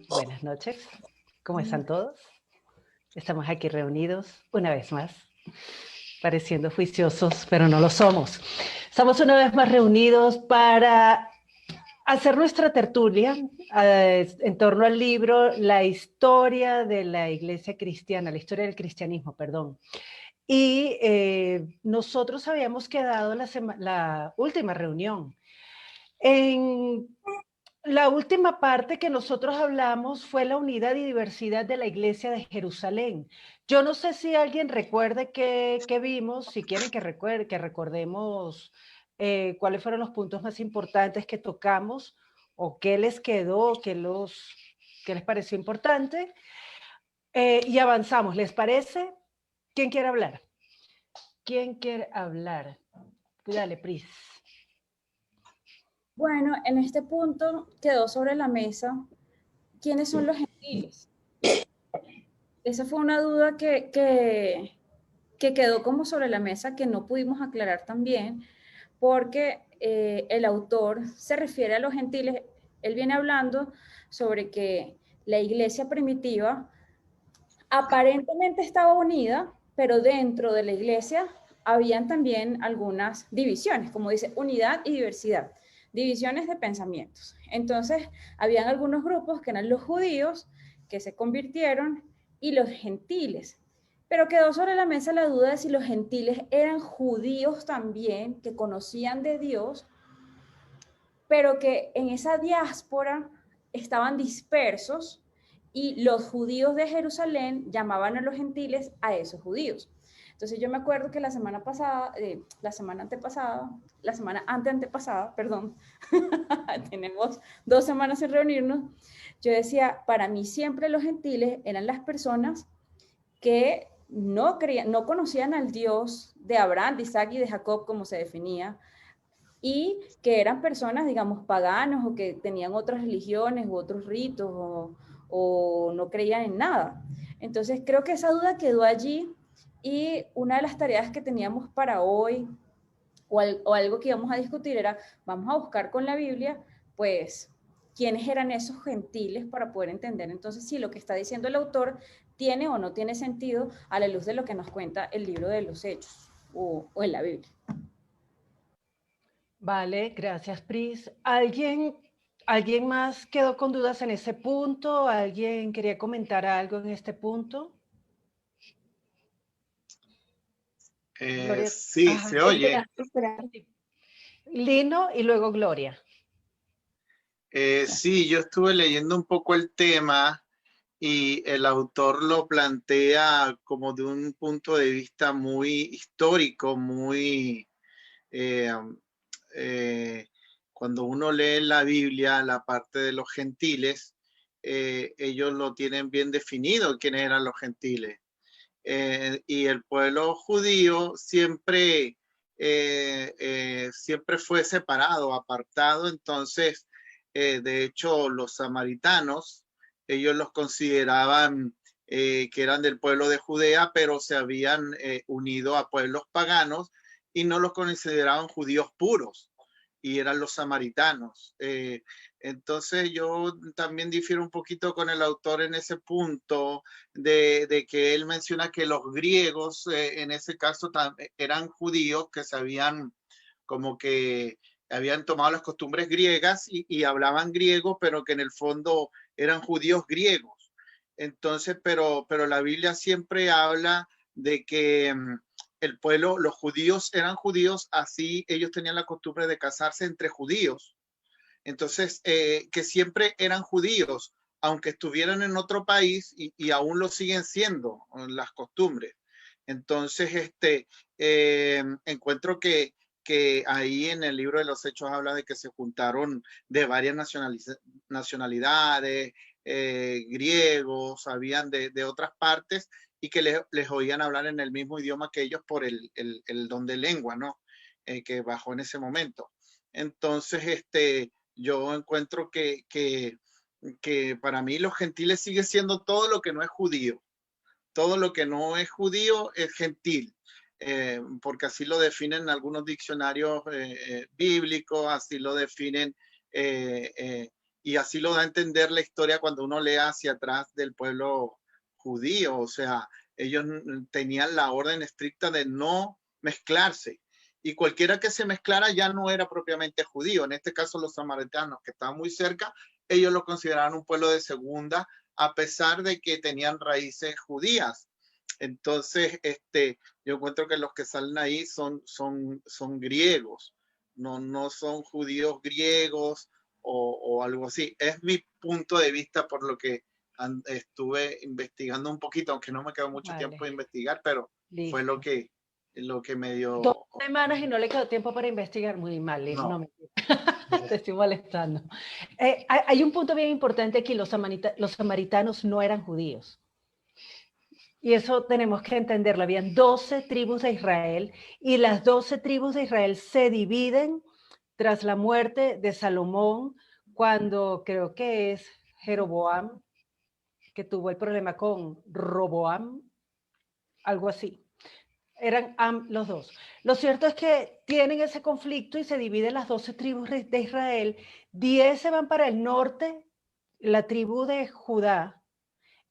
Buenas noches, ¿cómo están todos? Estamos aquí reunidos una vez más, pareciendo juiciosos, pero no lo somos. Estamos una vez más reunidos para hacer nuestra tertulia en torno al libro La historia de la Iglesia cristiana, la historia del cristianismo, perdón. Y nosotros habíamos quedado la última reunión en la última parte que nosotros hablamos fue la unidad y diversidad de la Iglesia de Jerusalén. Yo no sé si alguien recuerde qué vimos, si quieren que recordemos cuáles fueron los puntos más importantes que tocamos o qué les quedó, qué les pareció importante. Y avanzamos, ¿les parece? ¿Quién quiere hablar? ¿Quién quiere hablar? Dale, Pris. Bueno, en este punto quedó sobre la mesa quiénes son los gentiles. Esa fue una duda que quedó como sobre la mesa, que no pudimos aclarar también, porque el autor se refiere a los gentiles. Él viene hablando sobre que la iglesia primitiva aparentemente estaba unida, pero dentro de la iglesia habían también algunas divisiones, como dice, unidad y diversidad, divisiones de pensamientos. Entonces, habían algunos grupos que eran los judíos, que se convirtieron, y los gentiles. Pero quedó sobre la mesa la duda de si los gentiles eran judíos también, que conocían de Dios, pero que en esa diáspora estaban dispersos y los judíos de Jerusalén llamaban a los gentiles a esos judíos. Entonces yo me acuerdo que la semana antepasada, perdón, tenemos 2 semanas sin reunirnos, yo decía, para mí siempre los gentiles eran las personas que no conocían al Dios de Abraham, de Isaac y de Jacob como se definía, y que eran personas, digamos, paganos o que tenían otras religiones u otros ritos o no creían en nada. Entonces creo que esa duda quedó allí y una de las tareas que teníamos para hoy o algo que íbamos a discutir era, vamos a buscar con la Biblia, pues, quiénes eran esos gentiles para poder entender entonces si lo que está diciendo el autor tiene o no tiene sentido a la luz de lo que nos cuenta el libro de los Hechos o en la Biblia. Vale, gracias, Pris. ¿Alguien más quedó con dudas en ese punto? ¿Alguien quería comentar algo en este punto? Gloria. Sí, Ajá. se oye. Espera. Lino y luego Gloria. Sí, yo estuve leyendo un poco el tema y el autor lo plantea como de un punto de vista muy histórico, muy... eh, cuando uno lee la Biblia, la parte de los gentiles, ellos lo tienen bien definido quiénes eran los gentiles. Y el pueblo judío siempre fue separado, apartado. Entonces, de hecho, los samaritanos, ellos los consideraban que eran del pueblo de Judea, pero se habían unido a pueblos paganos y no los consideraban judíos puros, y eran los samaritanos. Entonces yo también difiero un poquito con el autor en ese punto de que él menciona que los griegos en ese caso eran judíos que sabían como que habían tomado las costumbres griegas y hablaban griego, pero que en el fondo eran judíos griegos. Entonces, pero la Biblia siempre habla de que el pueblo, los judíos eran judíos, así ellos tenían la costumbre de casarse entre judíos. Entonces, que siempre eran judíos, aunque estuvieran en otro país y aún lo siguen siendo las costumbres. Entonces, encuentro que ahí en el libro de los Hechos habla de que se juntaron de varias nacionalidades, griegos, habían de otras partes, y que les oían hablar en el mismo idioma que ellos por el don de lengua, ¿no? Que bajó en ese momento. Entonces, yo encuentro que para mí los gentiles sigue siendo todo lo que no es judío. Todo lo que no es judío es gentil. porque así lo definen algunos diccionarios bíblicos, así lo definen y así lo da a entender la historia cuando uno lee hacia atrás del pueblo judío. O sea, ellos tenían la orden estricta de no mezclarse. Y cualquiera que se mezclara ya no era propiamente judío. En este caso, los samaritanos, que estaban muy cerca, ellos lo consideraban un pueblo de segunda, a pesar de que tenían raíces judías. Entonces, yo encuentro que los que salen ahí son griegos, no son judíos griegos o algo así. Es mi punto de vista por lo que estuve investigando un poquito, aunque no me quedó mucho tiempo de investigar, pero fue Listo. lo que me dio. 2 semanas y no le quedó tiempo para investigar. Muy mal, Liz, no me te estoy molestando. Hay un punto bien importante aquí, los samaritanos no eran judíos. Y eso tenemos que entenderlo. Habían 12 tribus de Israel y las 12 tribus de Israel se dividen tras la muerte de Salomón, cuando creo que es Jeroboam, que tuvo el problema con Roboam, algo así. Eran los dos. Lo cierto es que tienen ese conflicto y se dividen las 12 tribus de Israel. 10 se van para el norte, la tribu de Judá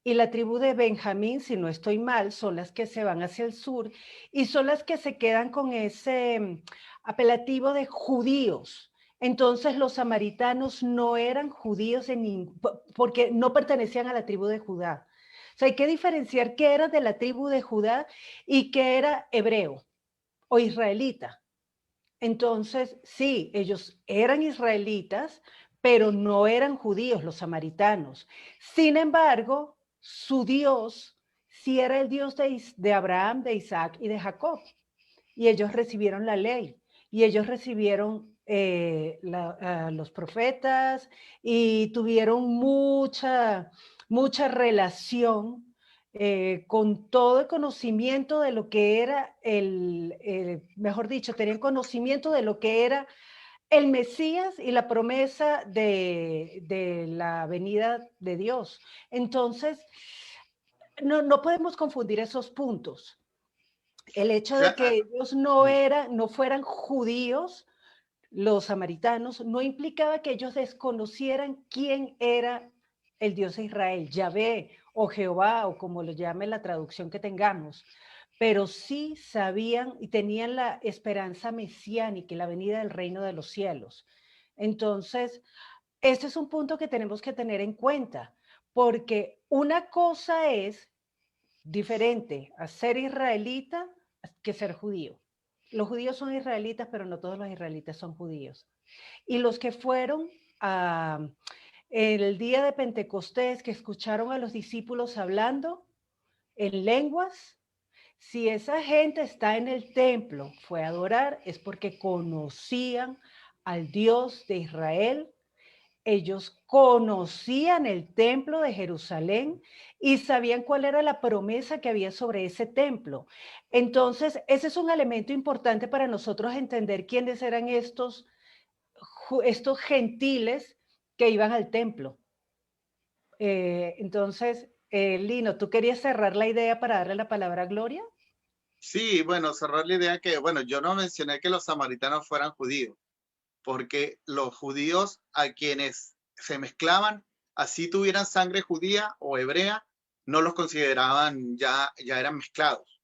y la tribu de Benjamín, si no estoy mal, son las que se van hacia el sur y son las que se quedan con ese apelativo de judíos. Entonces los samaritanos no eran judíos porque no pertenecían a la tribu de Judá. O sea, hay que diferenciar qué era de la tribu de Judá y qué era hebreo o israelita. Entonces, sí, ellos eran israelitas, pero no eran judíos, los samaritanos. Sin embargo, su Dios sí era el Dios de Abraham, de Isaac y de Jacob. Y ellos recibieron la ley, y ellos recibieron los profetas y tuvieron mucha relación con todo el conocimiento de lo que era mejor dicho, tenían conocimiento de lo que era el Mesías y la promesa de la venida de Dios. Entonces, no podemos confundir esos puntos. El hecho de que ellos no fueran judíos, los samaritanos, no implicaba que ellos desconocieran quién era el Dios de Israel, Yahvé o Jehová, o como lo llame la traducción que tengamos, pero sí sabían y tenían la esperanza mesiánica y la venida del reino de los cielos. Entonces, este es un punto que tenemos que tener en cuenta, porque una cosa es diferente a ser israelita que ser judío. Los judíos son israelitas, pero no todos los israelitas son judíos. Y los que fueron el día de Pentecostés, que escucharon a los discípulos hablando en lenguas, si esa gente está en el templo, fue a adorar, es porque conocían al Dios de Israel. Ellos conocían el templo de Jerusalén y sabían cuál era la promesa que había sobre ese templo. Entonces, ese es un elemento importante para nosotros entender quiénes eran estos gentiles que iban al templo. Entonces, Lino, ¿tú querías cerrar la idea para darle la palabra a Gloria? Sí, bueno, cerrar la idea que, bueno, yo no mencioné que los samaritanos fueran judíos, porque los judíos a quienes se mezclaban, así tuvieran sangre judía o hebrea, no los consideraban, ya eran mezclados,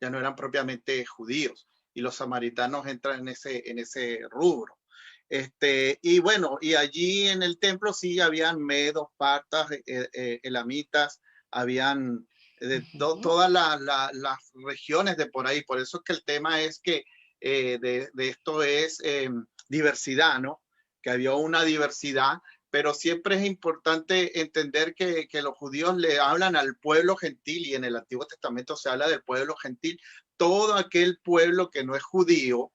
ya no eran propiamente judíos, y los samaritanos entran en ese rubro. Y bueno, y allí en el templo sí habían medos, partas, elamitas, habían todas las regiones de por ahí. Por eso es que el tema es que de esto es diversidad, ¿no? Que había una diversidad, pero siempre es importante entender que los judíos le hablan al pueblo gentil, y en el Antiguo Testamento se habla del pueblo gentil, todo aquel pueblo que no es judío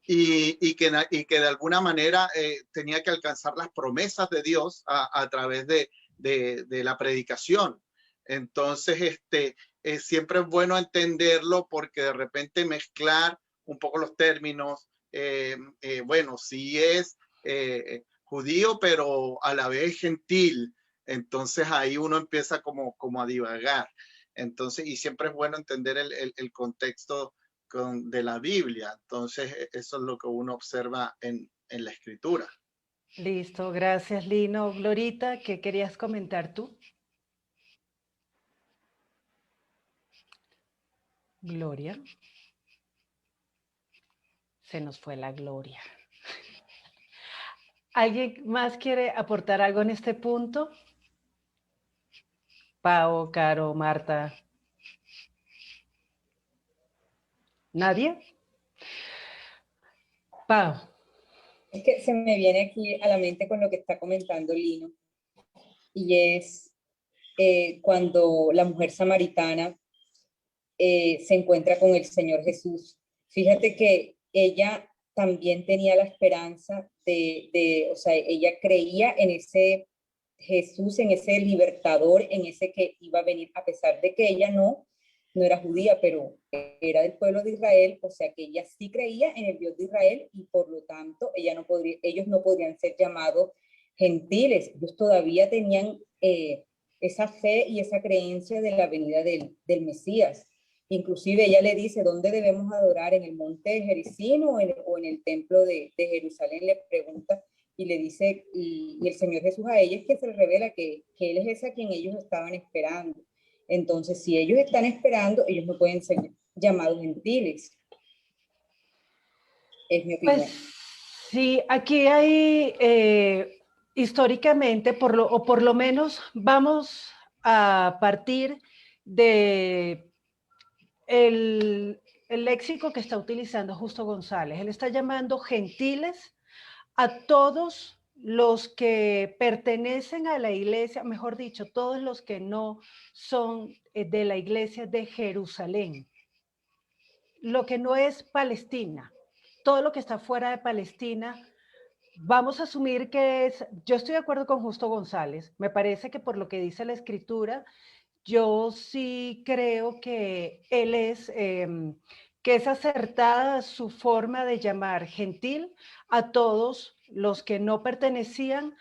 y que de alguna manera tenía que alcanzar las promesas de Dios a través de la predicación. Entonces, siempre es bueno entenderlo, porque de repente mezclar un poco los términos, bueno, sí es judío, pero a la vez gentil. Entonces ahí uno empieza como a divagar. Entonces, y siempre es bueno entender el contexto de la Biblia. Entonces, eso es lo que uno observa en la escritura. Listo, gracias Lino. Glorita, ¿qué querías comentar tú? Gloria. Se nos fue la gloria. ¿Alguien más quiere aportar algo en este punto? Pau, Caro, Marta. ¿Nadie? Pau. Es que se me viene aquí a la mente con lo que está comentando Lino, y es cuando la mujer samaritana se encuentra con el Señor Jesús. Fíjate que ella también tenía la esperanza o sea, ella creía en ese Jesús, en ese libertador, en ese que iba a venir, a pesar de que ella no era judía, pero era del pueblo de Israel, o sea que ella sí creía en el Dios de Israel y por lo tanto ellos no podrían ser llamados gentiles, ellos todavía tenían esa fe y esa creencia de la venida del Mesías. Inclusive ella le dice, ¿dónde debemos adorar? ¿En el monte Gerizim o en el templo de Jerusalén? Le pregunta y le dice, y el Señor Jesús a ella es que se le revela que Él es ese a quien ellos estaban esperando. Entonces, si ellos están esperando, ellos no pueden ser llamados gentiles. Es mi opinión. Pues sí, aquí hay históricamente, o por lo menos vamos a partir de el léxico que está utilizando Justo González. Él está llamando gentiles a todos los que pertenecen a la iglesia, mejor dicho, todos los que no son de la iglesia de Jerusalén. Lo que no es Palestina, todo lo que está fuera de Palestina, vamos a asumir que es, yo estoy de acuerdo con Justo González, me parece que por lo que dice la escritura, yo sí creo que él que es acertada su forma de llamar gentil a todos los que no pertenecían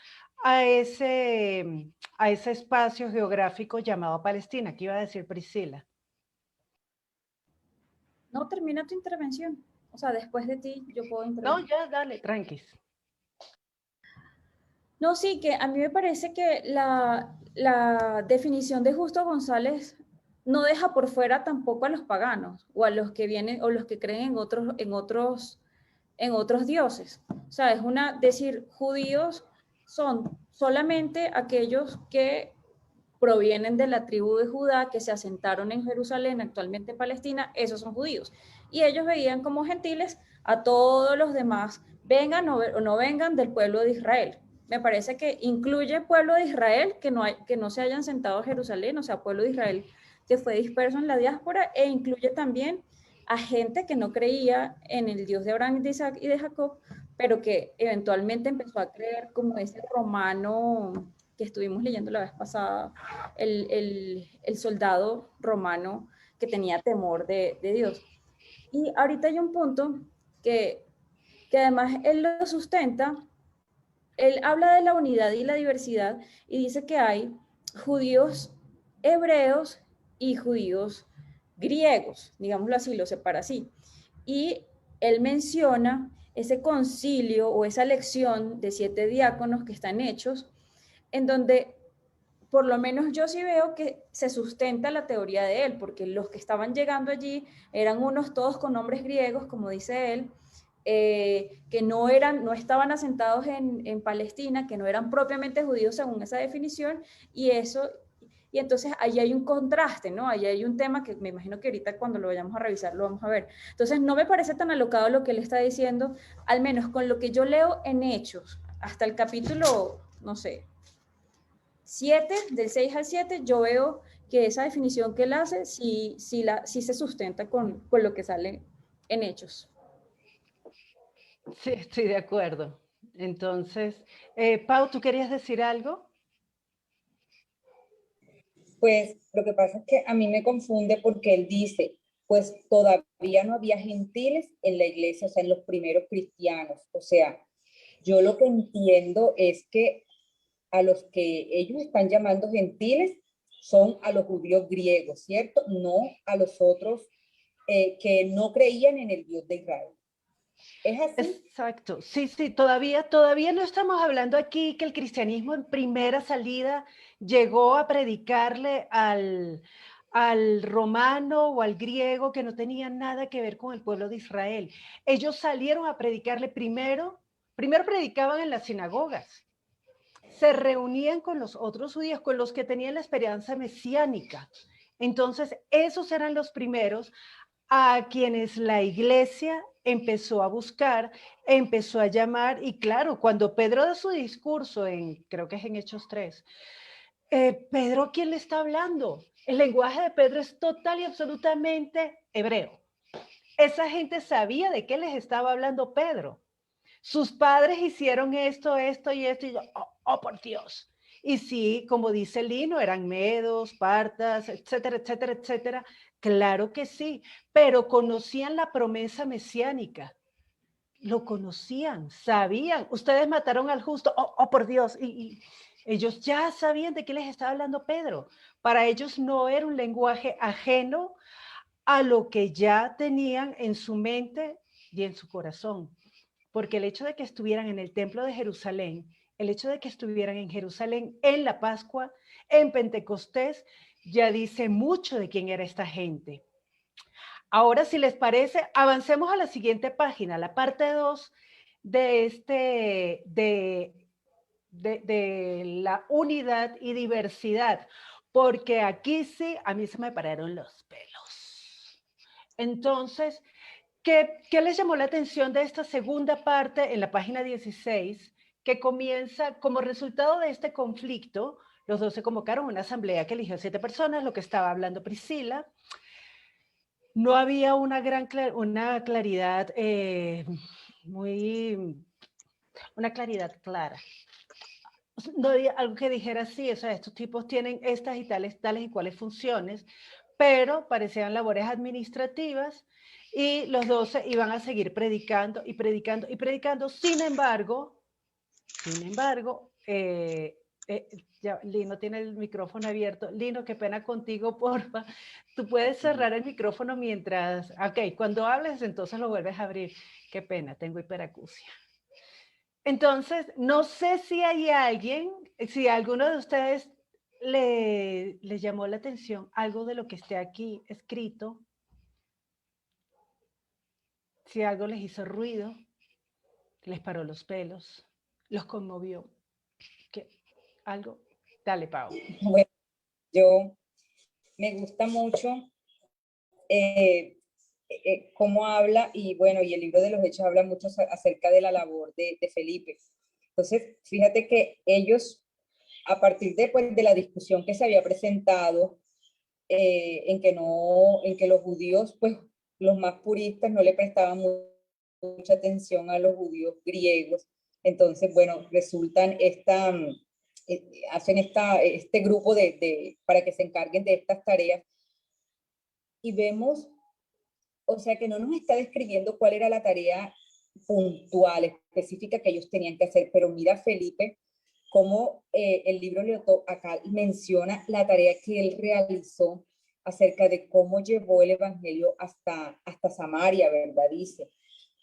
a ese espacio geográfico llamado Palestina. ¿Qué iba a decir Priscila? No, termina tu intervención. O sea, después de ti yo puedo intervenir. No, ya, dale, tranquis. No, sí, que a mí me parece que la definición de Justo González no deja por fuera tampoco a los paganos o a los que vienen o los que creen en otros dioses. O sea, es decir, judíos son solamente aquellos que provienen de la tribu de Judá, que se asentaron en Jerusalén, actualmente Palestina, esos son judíos. Y ellos veían como gentiles a todos los demás, vengan o no vengan del pueblo de Israel. Me parece que incluye pueblo de Israel que no se hayan sentado a Jerusalén, o sea, pueblo de Israel que fue disperso en la diáspora, e incluye también a gente que no creía en el Dios de Abraham, de Isaac y de Jacob, pero que eventualmente empezó a creer como ese romano que estuvimos leyendo la vez pasada, el soldado romano que tenía temor de Dios. Y ahorita hay un punto que además él lo sustenta. Él habla de la unidad y la diversidad y dice que hay judíos hebreos y judíos griegos, digámoslo así, lo separa así. Y él menciona ese concilio o esa elección de 7 diáconos que están hechos, en donde por lo menos yo sí veo que se sustenta la teoría de él, porque los que estaban llegando allí eran unos todos con nombres griegos, como dice él, que no estaban asentados en Palestina, que no eran propiamente judíos según esa definición, y entonces ahí hay un contraste, ¿no? Ahí hay un tema que me imagino que ahorita cuando lo vayamos a revisar lo vamos a ver. Entonces no me parece tan alocado lo que él está diciendo, al menos con lo que yo leo en Hechos, hasta el capítulo, no sé, 7, del 6 al 7, yo veo que esa definición que él hace sí se sustenta con lo que sale en Hechos. Sí, estoy de acuerdo. Entonces, Pau, ¿tú querías decir algo? Pues lo que pasa es que a mí me confunde porque él dice, pues todavía no había gentiles en la iglesia, o sea, en los primeros cristianos. O sea, yo lo que entiendo es que a los que ellos están llamando gentiles son a los judíos griegos, ¿cierto? No a los otros que no creían en el Dios de Israel. ¿Es así? Exacto, sí, sí, todavía no estamos hablando aquí que el cristianismo en primera salida llegó a predicarle al romano o al griego que no tenían nada que ver con el pueblo de Israel. Ellos salieron a predicarle primero predicaban en las sinagogas, se reunían con los otros judíos, con los que tenían la esperanza mesiánica. Entonces, esos eran los primeros a quienes la iglesia empezó a buscar, empezó a llamar, y claro, cuando Pedro da su discurso, creo que es en Hechos 3, Pedro, ¿quién le está hablando? El lenguaje de Pedro es total y absolutamente hebreo. Esa gente sabía de qué les estaba hablando Pedro. Sus padres hicieron esto, esto y esto, y yo, oh, por Dios. Y sí, como dice Lino, eran medos, partas, etcétera, etcétera, etcétera. Claro que sí, pero conocían la promesa mesiánica. Lo conocían, sabían. Ustedes mataron al justo, oh, por Dios. Y ellos ya sabían de qué les estaba hablando Pedro. Para ellos no era un lenguaje ajeno a lo que ya tenían en su mente y en su corazón. Porque el hecho de que estuvieran en el templo de Jerusalén, el hecho de que estuvieran en Jerusalén en la Pascua, en Pentecostés, ya dice mucho de quién era esta gente. Ahora, si les parece, avancemos a la siguiente página, la parte 2 de la unidad y diversidad, porque aquí sí, a mí se me pararon los pelos. Entonces, ¿qué les llamó la atención de esta segunda parte en la página 16, que comienza como resultado de este conflicto? Los dos se convocaron a una asamblea que eligió 7 personas, lo que estaba hablando Priscila. No había una claridad una claridad clara. No había algo que dijera así, o sea, estos tipos tienen estas y tales y cuales funciones, pero parecían labores administrativas y los 12 iban a seguir predicando y predicando y predicando. Sin embargo, ya, Lino tiene el micrófono abierto. Lino, qué pena contigo, porfa. Tú puedes cerrar el micrófono mientras... Ok, cuando hables, entonces lo vuelves a abrir. Qué pena, tengo hiperacusia. Entonces, no sé si hay alguien, si a alguno de ustedes le llamó la atención algo de lo que esté aquí escrito, si algo les hizo ruido, les paró los pelos, los conmovió, ¿qué? ¿Algo? Dale, Pau. Bueno, yo me gusta mucho cómo habla, y bueno, y el libro de los Hechos habla mucho acerca de la labor de Felipe. Entonces, fíjate que ellos, a partir de, pues, de la discusión que se había presentado, en que los judíos, pues los más puristas no le prestaban mucha atención a los judíos griegos. Entonces, bueno, resultan hacen este grupo para que se encarguen de estas tareas, y vemos, o sea, que no nos está describiendo cuál era la tarea puntual, específica que ellos tenían que hacer, pero mira, Felipe, cómo el libro acá menciona la tarea que él realizó acerca de cómo llevó el evangelio hasta Samaria, ¿verdad? Dice.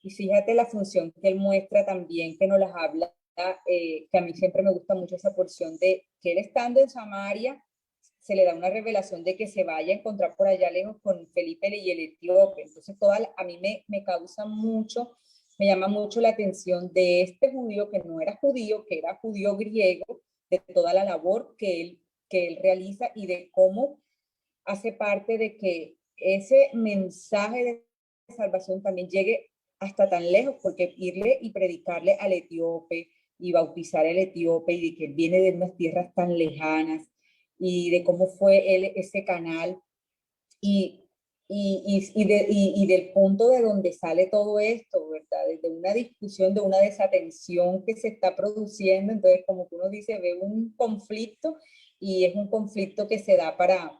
Y fíjate la función que él muestra también, que nos las habla, que a mí siempre me gusta mucho esa porción de que él estando en Samaria, se le da una revelación de que se vaya a encontrar por allá lejos con Felipe y el etíope. Entonces, a mí me causa mucho, me llama mucho la atención de este judío que no era judío, que era judío griego, de toda la labor que él realiza y de cómo hace parte de que ese mensaje de salvación también llegue hasta tan lejos, porque irle y predicarle al etíope y bautizar al etíope y de que él viene de unas tierras tan lejanas y de cómo fue él ese canal y, del punto de donde sale todo esto, ¿verdad? Desde una discusión, de una desatención que se está produciendo, entonces como uno dice, ve un conflicto y es un conflicto que se da para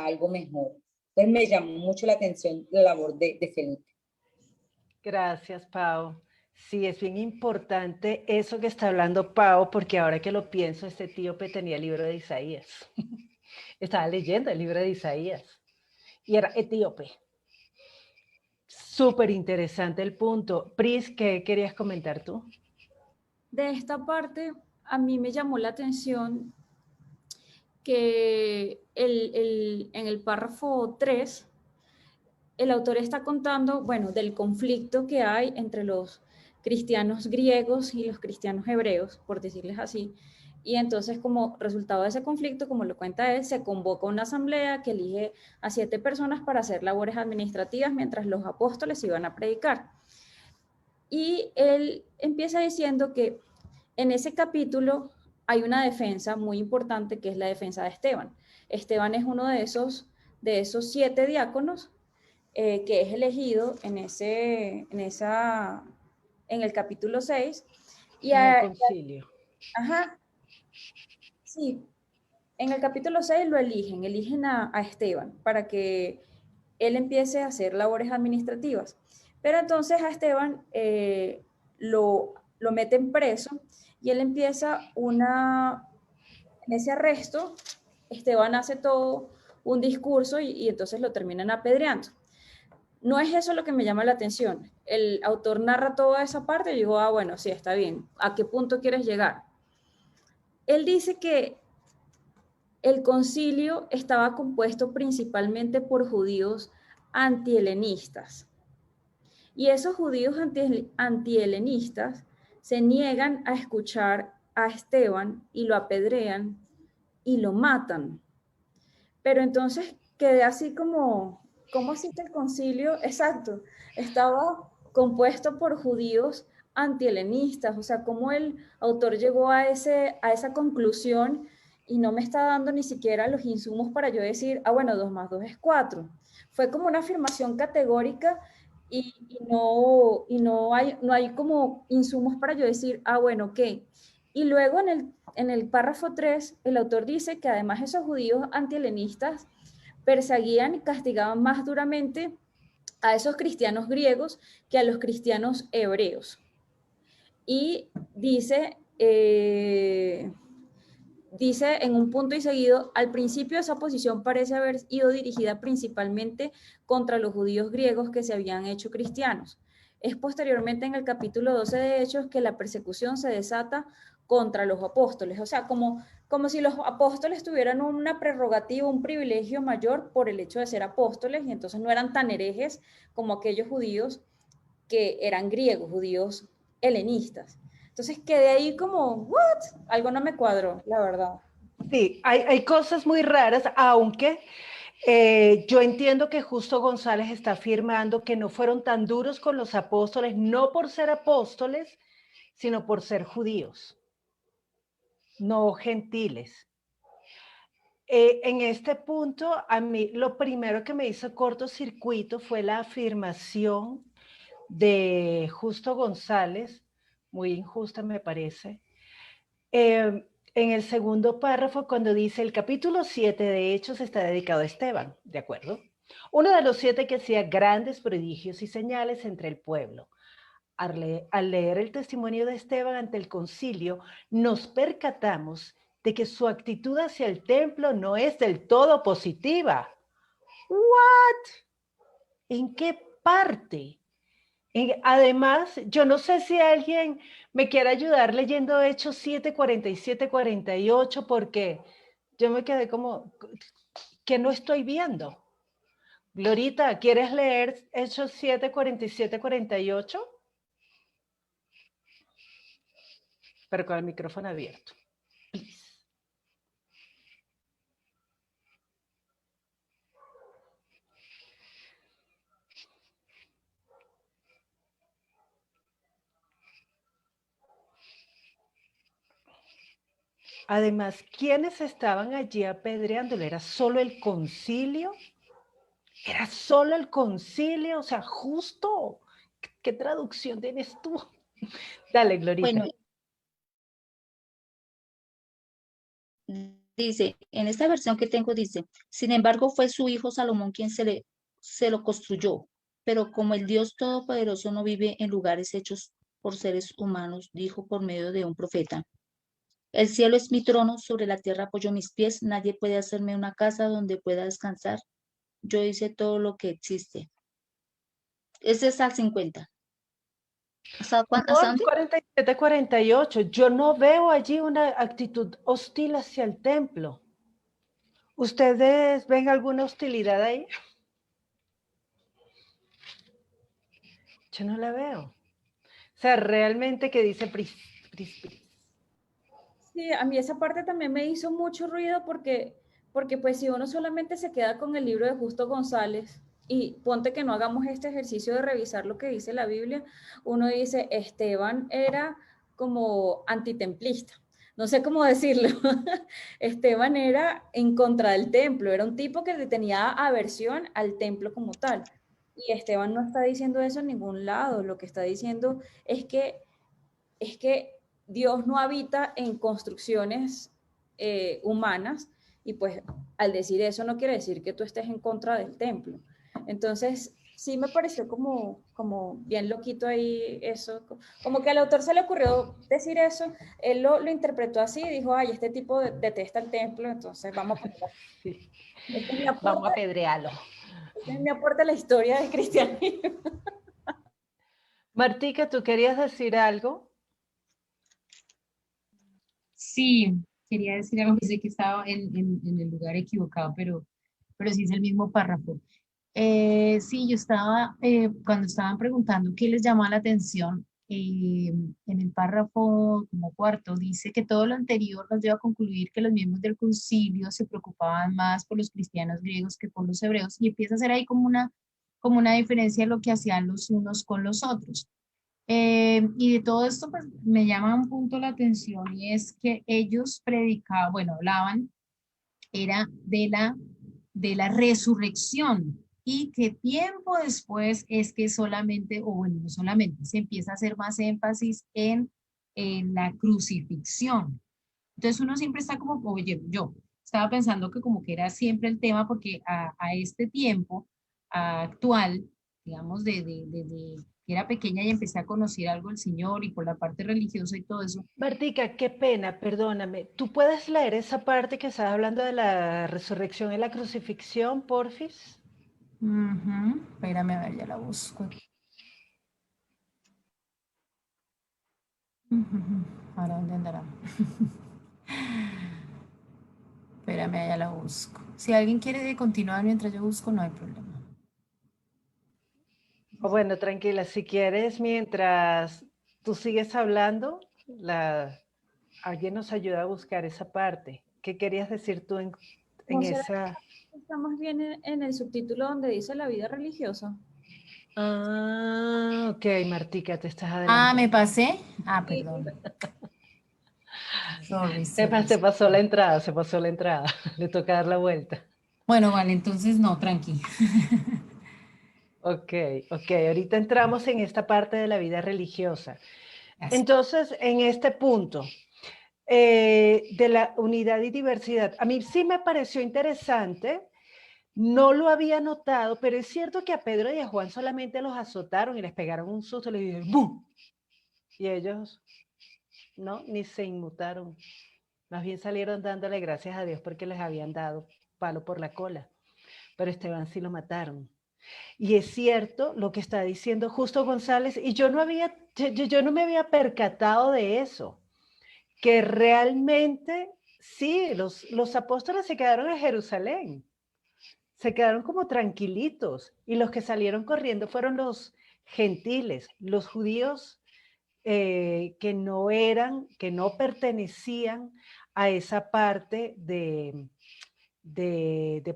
algo mejor. Entonces me llamó mucho la atención la labor de Felipe. Gracias, Pau. Sí, es bien importante eso que está hablando Pau, porque ahora que lo pienso, este etíope tenía el libro de Isaías. Estaba leyendo el libro de Isaías y era etíope. Súper interesante el punto. Pris, ¿qué querías comentar tú? De esta parte, a mí me llamó la atención que en el párrafo 3, el autor está contando, bueno, del conflicto que hay entre los cristianos griegos y los cristianos hebreos, por decirles así. Y entonces, como resultado de ese conflicto, como lo cuenta él, se convoca una asamblea que elige a 7 personas para hacer labores administrativas mientras los apóstoles iban a predicar. Y él empieza diciendo que en ese capítulo hay una defensa muy importante que es la defensa de Esteban. Esteban es uno de esos 7 diáconos que es elegido en el capítulo 6. Y en el concilio. Ajá, sí, en el capítulo 6 lo eligen a Esteban para que él empiece a hacer labores administrativas. Pero entonces a Esteban lo meten preso y él empieza en ese arresto, Esteban hace todo un discurso y entonces lo terminan apedreando. No es eso lo que me llama la atención. El autor narra toda esa parte y digo, bueno, sí, está bien. ¿A qué punto quieres llegar? Él dice que el concilio estaba compuesto principalmente por judíos antihelenistas. Y esos judíos antihelenistas se niegan a escuchar a Esteban y lo apedrean y lo matan. Pero entonces quedé así como, ¿cómo así que el concilio? Exacto, estaba compuesto por judíos antihelenistas, o sea, cómo el autor llegó a esa conclusión y no me está dando ni siquiera los insumos para yo decir, bueno, 2 más 2 es 4. Fue como una afirmación categórica y no hay como insumos para yo decir, bueno, ok. Y luego en el párrafo 3, el autor dice que además esos judíos antihelenistas perseguían y castigaban más duramente a esos cristianos griegos que a los cristianos hebreos. Y dice en un punto y seguido, al principio esa posición parece haber ido dirigida principalmente contra los judíos griegos que se habían hecho cristianos. Es posteriormente en el capítulo 12 de Hechos que la persecución se desata contra los apóstoles, o sea, como si los apóstoles tuvieran una prerrogativa, un privilegio mayor por el hecho de ser apóstoles y entonces no eran tan herejes como aquellos judíos que eran griegos, judíos helenistas. Entonces quedé ahí como, ¿what? Algo no me cuadró, la verdad. Sí, hay cosas muy raras, aunque yo entiendo que Justo González está afirmando que no fueron tan duros con los apóstoles, no por ser apóstoles, sino por ser judíos, no gentiles. En este punto, a mí lo primero que me hizo cortocircuito fue la afirmación de Justo González, muy injusta me parece, en el segundo párrafo cuando dice el capítulo 7 de Hechos está dedicado a Esteban, ¿de acuerdo? Uno de los 7 que hacía grandes prodigios y señales entre el pueblo. Al leer el testimonio de Esteban ante el concilio, nos percatamos de que su actitud hacia el templo no es del todo positiva. ¿What? ¿En qué parte? Además, yo no sé si alguien me quiere ayudar leyendo Hechos 7, 47, 48, porque yo me quedé como, que no estoy viendo. Glorita, ¿quieres leer Hechos 7, 47, 48? Pero con el micrófono abierto. Please. Además, ¿quiénes estaban allí apedreándolo? ¿Era solo el concilio? ¿Era solo el concilio? O sea, justo. ¿Qué traducción tienes tú? Dale, Glorita. Bueno, dice, en esta versión que tengo dice, sin embargo fue su hijo Salomón quien se lo construyó, pero como el Dios Todopoderoso no vive en lugares hechos por seres humanos, dijo por medio de un profeta, el cielo es mi trono, sobre la tierra apoyo mis pies, nadie puede hacerme una casa donde pueda descansar, yo hice todo lo que existe. Ese es al 50. ¿Hasta No, hasta es dónde? 47, 48. Yo no veo allí una actitud hostil hacia el templo. ¿Ustedes ven alguna hostilidad ahí? Yo no la veo. O sea, realmente que dice Pris, Pris, Pris. Sí, a mí esa parte también me hizo mucho ruido porque pues si uno solamente se queda con el libro de Justo González y ponte que no hagamos este ejercicio de revisar lo que dice la Biblia, uno dice, Esteban era como antitemplista. No sé cómo decirlo. Esteban era en contra del templo, era un tipo que le tenía aversión al templo como tal. Y Esteban no está diciendo eso en ningún lado, lo que está diciendo es que Dios no habita en construcciones humanas y pues al decir eso no quiere decir que tú estés en contra del templo. Entonces sí me pareció como bien loquito ahí eso, como que al autor se le ocurrió decir eso, él lo interpretó así y dijo, ay, este tipo detesta el templo, entonces vamos a poner así. Sí. Este es mi Vamos aporte, a apedrearlo. este es mi aporte a la historia del cristianismo. Martica, ¿tú querías decir algo? Sí, quería decir algo, pensé que estaba en el lugar equivocado, pero sí es el mismo párrafo. Sí, yo estaba, cuando estaban preguntando qué les llamaba la atención, en el párrafo como cuarto dice que todo lo anterior nos lleva a concluir que los miembros del concilio se preocupaban más por los cristianos griegos que por los hebreos y empieza a ser ahí como una diferencia de lo que hacían los unos con los otros. Y de todo esto, pues me llama un punto la atención y es que ellos predicaban, bueno, hablaban, era de la resurrección y que tiempo después es que solamente, o bueno, no solamente, se empieza a hacer más énfasis en la crucifixión. Entonces uno siempre está como, oye, yo estaba pensando que como que era siempre el tema porque a este tiempo actual, digamos, de que era pequeña y empecé a conocer algo del Señor y por la parte religiosa y todo eso. Martica, qué pena, perdóname. ¿Tú puedes leer esa parte que estás hablando de la resurrección y la crucifixión, porfis? Ujú, espérame, a ver, ya la busco. Ujú, ¿ahora dónde andará? Espérame, ya la busco. Si alguien quiere continuar mientras yo busco, no hay problema. O bueno, tranquila, si quieres, mientras tú sigues hablando, alguien nos ayuda a buscar esa parte. ¿Qué querías decir tú en ¿No será esa? que está más bien en el subtítulo donde dice la vida religiosa? Ah, ok, Martica, te estás Ah, ¿me adelantando. pasé? Ah, Sí, perdón. Sorry, Se pasó la entrada, se pasó la entrada. Le toca dar la vuelta. Bueno, vale, entonces no, tranqui. Ok, ok, ahorita entramos en esta parte de la vida religiosa. Gracias. Entonces, en este punto de la unidad y diversidad, a mí sí me pareció interesante, no lo había notado, pero es cierto que a Pedro y a Juan solamente los azotaron y les pegaron un susto, les dijeron ¡bum! Y ellos, no, ni se inmutaron. Más bien salieron dándole gracias a Dios porque les habían dado palo por la cola. Pero Esteban sí lo mataron. Y es cierto lo que está diciendo Justo González, y yo no me había percatado de eso, que realmente sí, los apóstoles se quedaron en Jerusalén, se quedaron como tranquilitos, y los que salieron corriendo fueron los gentiles, los judíos que no pertenecían a esa parte de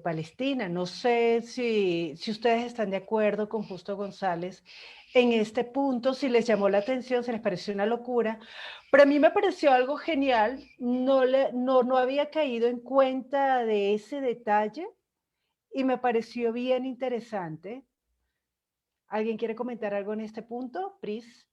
Palestina. No sé si ustedes están de acuerdo con Justo González en este punto, si les llamó la atención, si les pareció una locura, pero a mí me pareció algo genial, no había caído en cuenta de ese detalle y me pareció bien interesante. ¿Alguien quiere comentar algo en este punto, Pris?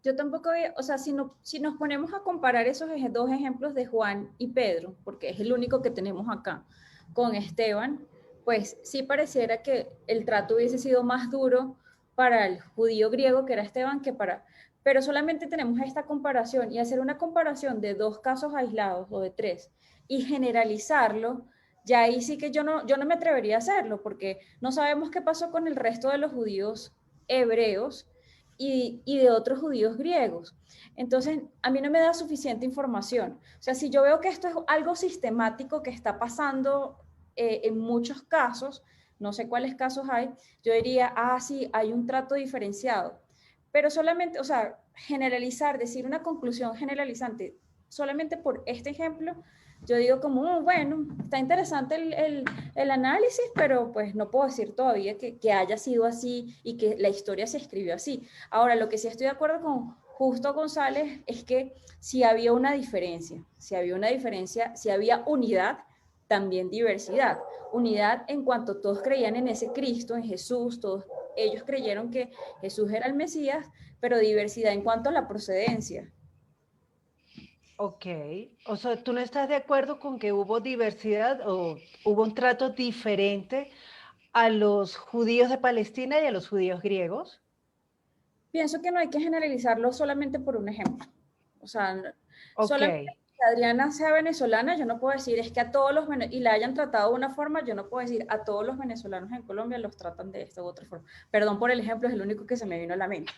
Yo tampoco, o sea, si nos ponemos a comparar esos dos ejemplos de Juan y Pedro, porque es el único que tenemos acá, con Esteban, pues sí pareciera que el trato hubiese sido más duro para el judío griego que era Esteban que para... Pero solamente tenemos esta comparación y hacer una comparación de dos casos aislados o de tres y generalizarlo ya ahí sí que yo no me atrevería a hacerlo, porque no sabemos qué pasó con el resto de los judíos hebreos y de otros judíos griegos. Entonces, a mí no me da suficiente información. O sea, si yo veo que esto es algo sistemático que está pasando en muchos casos, no sé cuáles casos hay, yo diría, ah, sí, hay un trato diferenciado. Pero solamente, o sea, generalizar, decir una conclusión generalizante solamente por este ejemplo, yo digo como, bueno, está interesante el análisis, pero pues no puedo decir todavía que haya sido así y que la historia se escribió así. Ahora, lo que sí estoy de acuerdo con Justo González es que si había una diferencia, si había unidad, también diversidad. Unidad en cuanto todos creían en ese Cristo, en Jesús, todos ellos creyeron que Jesús era el Mesías, pero diversidad en cuanto a la procedencia. Ok, o sea, ¿tú no estás de acuerdo con que hubo diversidad o hubo un trato diferente a los judíos de Palestina y a los judíos griegos? Pienso que no hay que generalizarlo solamente por un ejemplo. O sea, Ok, solamente que Adriana sea venezolana, yo no puedo decir es que a todos los y la hayan tratado de una forma, yo no puedo decir a todos los venezolanos en Colombia los tratan de esta u otra forma. Perdón por el ejemplo, es el único que se me vino a la mente.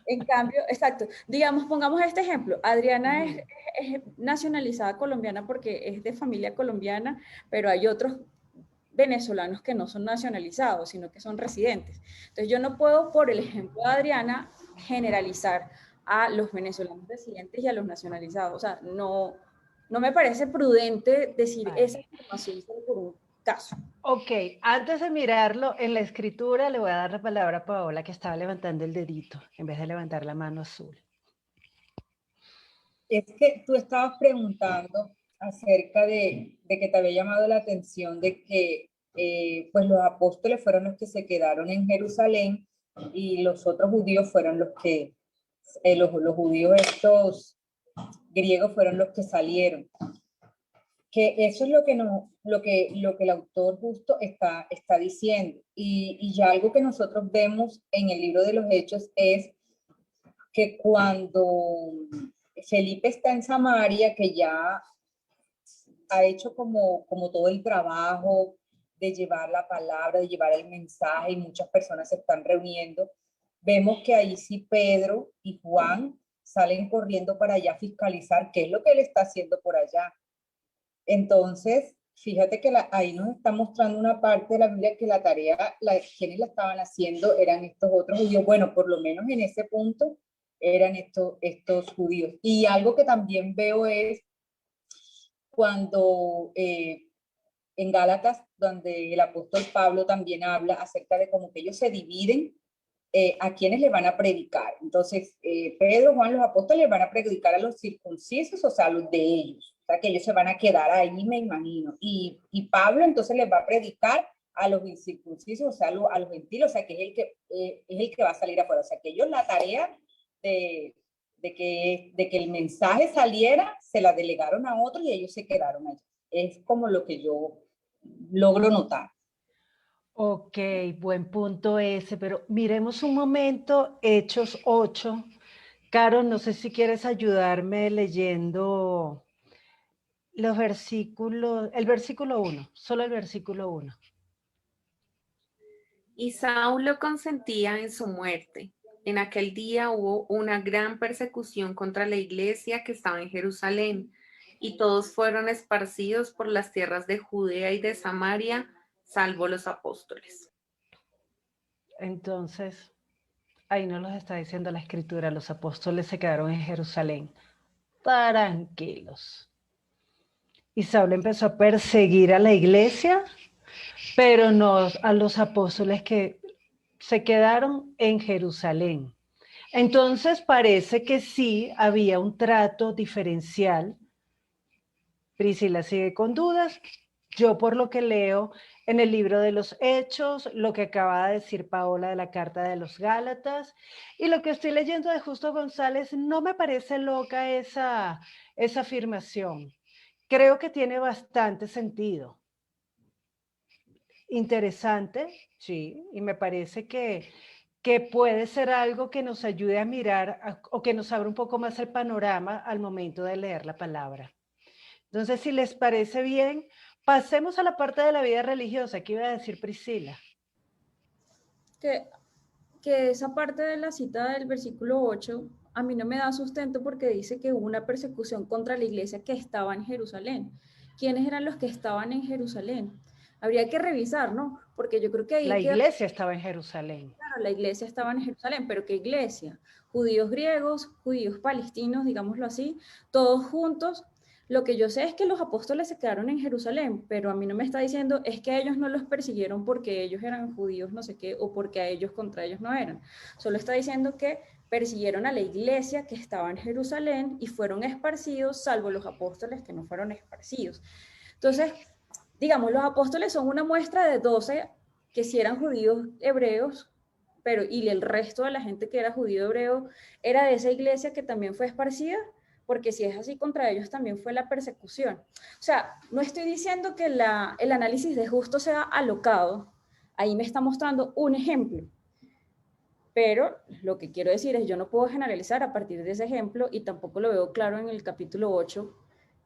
En cambio, exacto, digamos, pongamos este ejemplo. Adriana es nacionalizada colombiana porque es de familia colombiana, pero hay otros venezolanos que no son nacionalizados, sino que son residentes. Entonces yo no puedo, por el ejemplo de Adriana, generalizar a los venezolanos residentes y a los nacionalizados. O sea, no me parece prudente decir esa vale. información solo por un caso. Ok, antes de mirarlo en la escritura, le voy a dar la palabra a Paola, que estaba levantando el dedito en vez de levantar la mano azul. Es que tú estabas preguntando acerca de que te había llamado la atención de que pues los apóstoles fueron los que se quedaron en Jerusalén y los otros judíos fueron los que, los judíos estos griegos fueron los que salieron. Que eso es lo que, no, lo que el autor justo está diciendo. Y ya algo que nosotros vemos en el libro de los Hechos es que cuando Felipe está en Samaria, que ya ha hecho como todo el trabajo de llevar la palabra, de llevar el mensaje, y muchas personas se están reuniendo, vemos que ahí sí Pedro y Juan salen corriendo para allá a fiscalizar qué es lo que él está haciendo por allá. Entonces, fíjate que ahí nos está mostrando una parte de la Biblia que la tarea, quienes la estaban haciendo eran estos otros judíos. Bueno, por lo menos en ese punto eran estos judíos. Y algo que también veo es cuando en Gálatas, donde el apóstol Pablo también habla acerca de cómo que ellos se dividen a quienes le van a predicar. Entonces, Pedro, Juan, los apóstoles van a predicar a los circuncisos, o sea, a los de ellos. O sea, que ellos se van a quedar ahí, me imagino. Y Pablo entonces les va a predicar a los incircuncisos, o sea, a los gentiles, o sea, que es el que va a salir afuera. O sea, que ellos la tarea de que el mensaje saliera, se la delegaron a otros y ellos se quedaron allí. Es como lo que yo logro notar. Ok, buen punto ese, pero miremos un momento Hechos 8. Caro, no sé si quieres ayudarme leyendo los versículos, el versículo 1, solo el versículo 1. Y Saulo consentía en su muerte. En aquel día hubo una gran persecución contra la iglesia que estaba en Jerusalén, y todos fueron esparcidos por las tierras de Judea y de Samaria, salvo los apóstoles. Entonces, ahí nos los está diciendo la escritura, los apóstoles se quedaron en Jerusalén, tranquilos. Y Saulo empezó a perseguir a la iglesia, pero no a los apóstoles que se quedaron en Jerusalén. Entonces parece que sí había un trato diferencial. Priscila sigue con dudas. Yo por lo que leo en el libro de los Hechos, lo que acaba de decir Paola de la carta de los Gálatas y lo que estoy leyendo de Justo González, no me parece loca esa afirmación. Creo que tiene bastante sentido. Interesante, sí, y me parece que puede ser algo que nos ayude a mirar o que nos abra un poco más el panorama al momento de leer la palabra. Entonces, si les parece bien, Pasemos a la parte de la vida religiosa. ¿Qué iba a decir Priscila? Que esa parte de la cita del versículo 8 a mí no me da sustento porque dice que hubo una persecución contra la iglesia que estaba en Jerusalén. ¿Quiénes eran los que estaban en Jerusalén? Habría que revisar, ¿no? Porque yo creo que ahí La queda iglesia estaba en Jerusalén. claro, la iglesia estaba en Jerusalén, pero ¿qué iglesia? Judíos griegos, judíos palestinos, digámoslo así, todos juntos. Lo que yo sé es que los apóstoles se quedaron en Jerusalén, pero a mí no me está diciendo es que a ellos no los persiguieron porque ellos eran judíos, no sé qué, o porque a ellos contra ellos no eran. Solo está diciendo que persiguieron a la iglesia que estaba en Jerusalén y fueron esparcidos, salvo los apóstoles que no fueron esparcidos. Entonces, digamos, los apóstoles son una muestra de 12 que si eran judíos hebreos, pero y el resto de la gente que era judío hebreo era de esa iglesia que también fue esparcida, porque si es así contra ellos también fue la persecución. O sea, no estoy diciendo que el análisis de justo sea alocado, ahí me está mostrando un ejemplo, pero lo que quiero decir es yo no puedo generalizar a partir de ese ejemplo y tampoco lo veo claro en el capítulo 8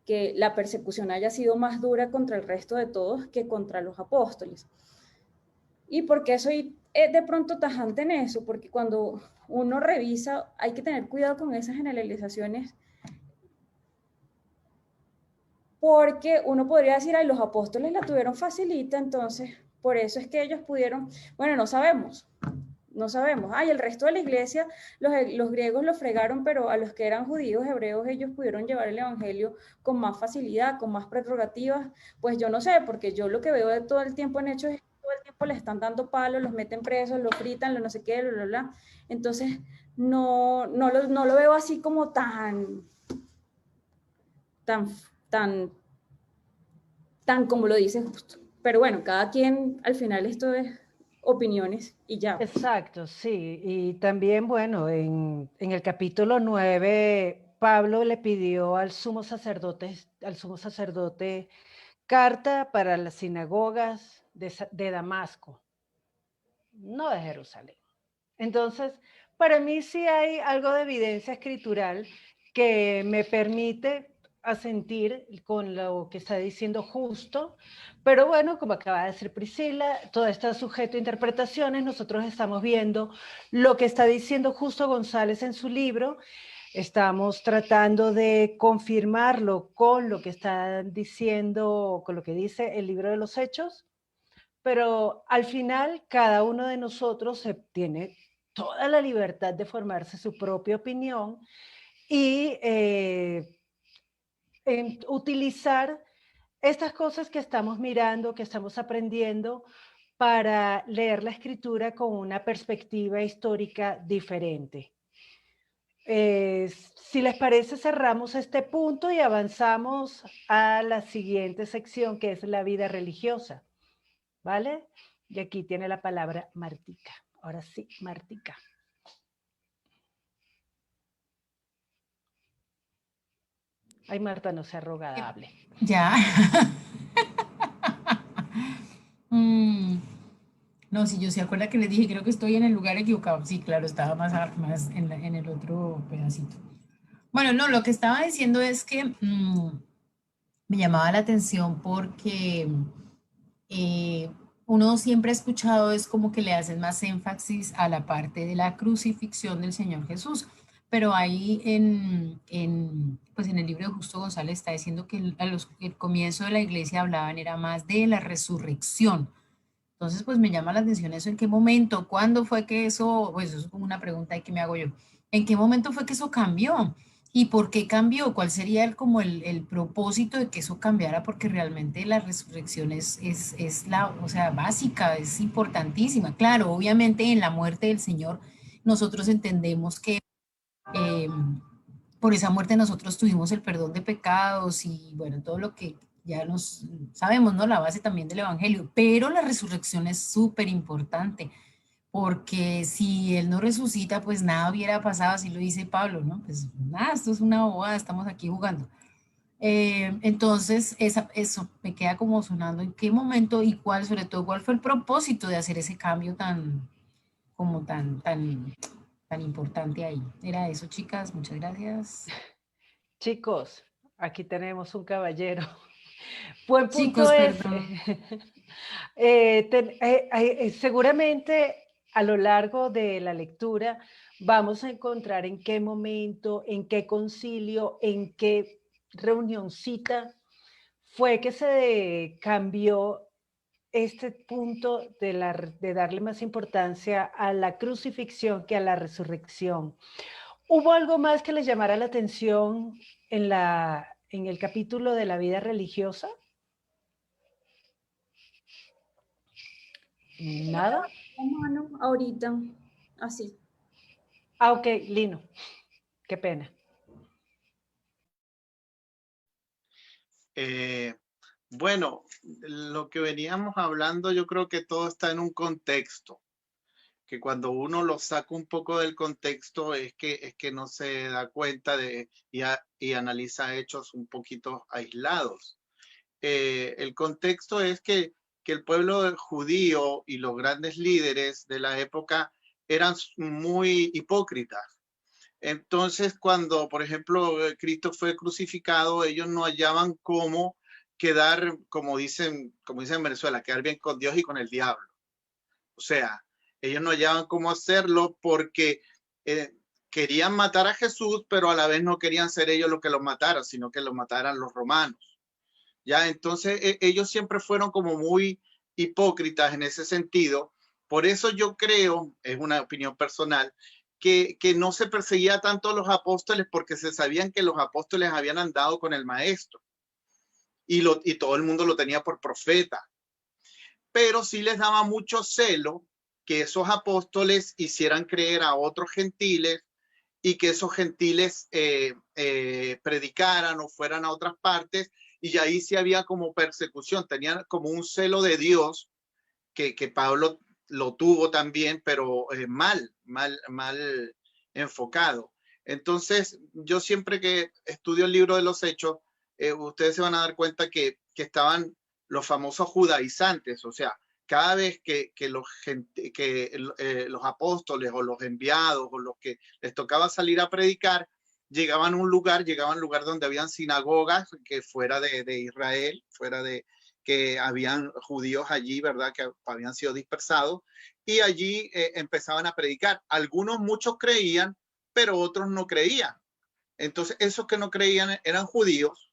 que la persecución haya sido más dura contra el resto de todos que contra los apóstoles. ¿Y por qué soy de pronto tajante en eso? Porque cuando uno revisa, hay que tener cuidado con esas generalizaciones, porque uno podría decir, ay, los apóstoles la tuvieron facilita, entonces por eso es que ellos pudieron, bueno, no sabemos, ay, el resto de la iglesia, los griegos lo fregaron, pero a los que eran judíos, hebreos, ellos pudieron llevar el evangelio con más facilidad, con más prerrogativas, pues yo no sé, porque yo lo que veo de todo el tiempo en Hechos es todo el tiempo les están dando palos, los meten presos, los fritan, lo no sé qué, bla, bla, bla. Entonces, no lo veo así como tan como lo dice justo. Pero bueno, cada quien, al final esto es opiniones y ya. Exacto, sí. Y también, bueno, en el capítulo 9, Pablo le pidió al sumo sacerdote carta para las sinagogas de Damasco, no de Jerusalén. Entonces, para mí sí hay algo de evidencia escritural que me permite asentir con lo que está diciendo Justo, pero bueno, como acaba de decir Priscila, todo está sujeto a interpretaciones. Nosotros estamos viendo lo que está diciendo Justo González en su libro, estamos tratando de confirmarlo con lo que está diciendo, con lo que dice el libro de los Hechos, pero al final cada uno de nosotros tiene toda la libertad de formarse su propia opinión y utilizar estas cosas que estamos mirando, que estamos aprendiendo, para leer la escritura con una perspectiva histórica diferente. Si les parece, cerramos este punto y avanzamos a la siguiente sección, que es la vida religiosa, ¿vale? Y aquí tiene la palabra Martica. Ahora sí, Martica. Ay, Marta, no sea rogada, hable. Ya. No, si yo se acuerda que les dije, creo que estoy en el lugar equivocado. Sí, claro, estaba más en el otro pedacito. Bueno, no, lo que estaba diciendo es que me llamaba la atención porque uno siempre ha escuchado es como que le hacen más énfasis a la parte de la crucifixión del Señor Jesús, pero ahí pues en el libro de Justo González está diciendo que el comienzo de la iglesia hablaban era más de la resurrección. Entonces, pues me llama la atención eso, ¿en qué momento? ¿Cuándo fue que eso? Pues eso es como una pregunta ahí que me hago yo. ¿En qué momento fue que eso cambió? ¿Y por qué cambió? ¿Cuál sería como el propósito de que eso cambiara? Porque realmente la resurrección es la, o sea, básica, es importantísima. Claro, obviamente en la muerte del Señor nosotros entendemos que eh, por esa muerte nosotros tuvimos el perdón de pecados y bueno, todo lo que ya nos sabemos, ¿no? La base también del Evangelio, pero la resurrección es súper importante, porque si Él no resucita, pues nada hubiera pasado, así lo dice Pablo, ¿no? Pues nada, esto es una bobada, estamos aquí jugando. Entonces, eso me queda como sonando, ¿en qué momento y cuál, sobre todo, cuál fue el propósito de hacer ese cambio tan importante ahí? Era eso, chicas, muchas gracias. Chicos, aquí tenemos un caballero Buen punto Chicos, es, perdón. seguramente a lo largo de la lectura vamos a encontrar en qué momento, en qué concilio, en qué reunioncita fue que se cambió este punto de darle más importancia a la crucifixión que a la resurrección. ¿Hubo algo más que les llamara la atención en el capítulo de la vida religiosa? ¿Nada? La mano ahorita, así. Ah, ok, Lino. Qué pena. Bueno, lo que veníamos hablando, yo creo que todo está en un contexto, que cuando uno lo saca un poco del contexto es que no se da cuenta y analiza hechos un poquito aislados. El contexto es que el pueblo judío y los grandes líderes de la época eran muy hipócritas. Entonces, cuando, por ejemplo, Cristo fue crucificado, ellos no hallaban cómo quedar, como dicen en Venezuela, quedar bien con Dios y con el diablo. O sea, ellos no hallaban cómo hacerlo porque querían matar a Jesús, pero a la vez no querían ser ellos los que los mataran, sino que los mataran los romanos. Ya, entonces ellos siempre fueron como muy hipócritas en ese sentido. Por eso yo creo, es una opinión personal, que no se perseguía tanto a los apóstoles porque se sabían que los apóstoles habían andado con el maestro y todo el mundo lo tenía por profeta. Pero sí les daba mucho celo que esos apóstoles hicieran creer a otros gentiles y que esos gentiles predicaran o fueran a otras partes, y ahí sí había como persecución, tenían como un celo de Dios que Pablo lo tuvo también, pero mal enfocado. Entonces, yo siempre que estudio el libro de los Hechos, ustedes se van a dar cuenta que estaban los famosos judaizantes, o sea, cada vez que los apóstoles o los enviados o los que les tocaba salir a predicar, llegaban a un lugar donde habían sinagogas que fuera de Israel, fuera de que habían judíos allí, ¿verdad? Que habían sido dispersados, y allí empezaban a predicar. Muchos creían, pero otros no creían. Entonces, esos que no creían eran judíos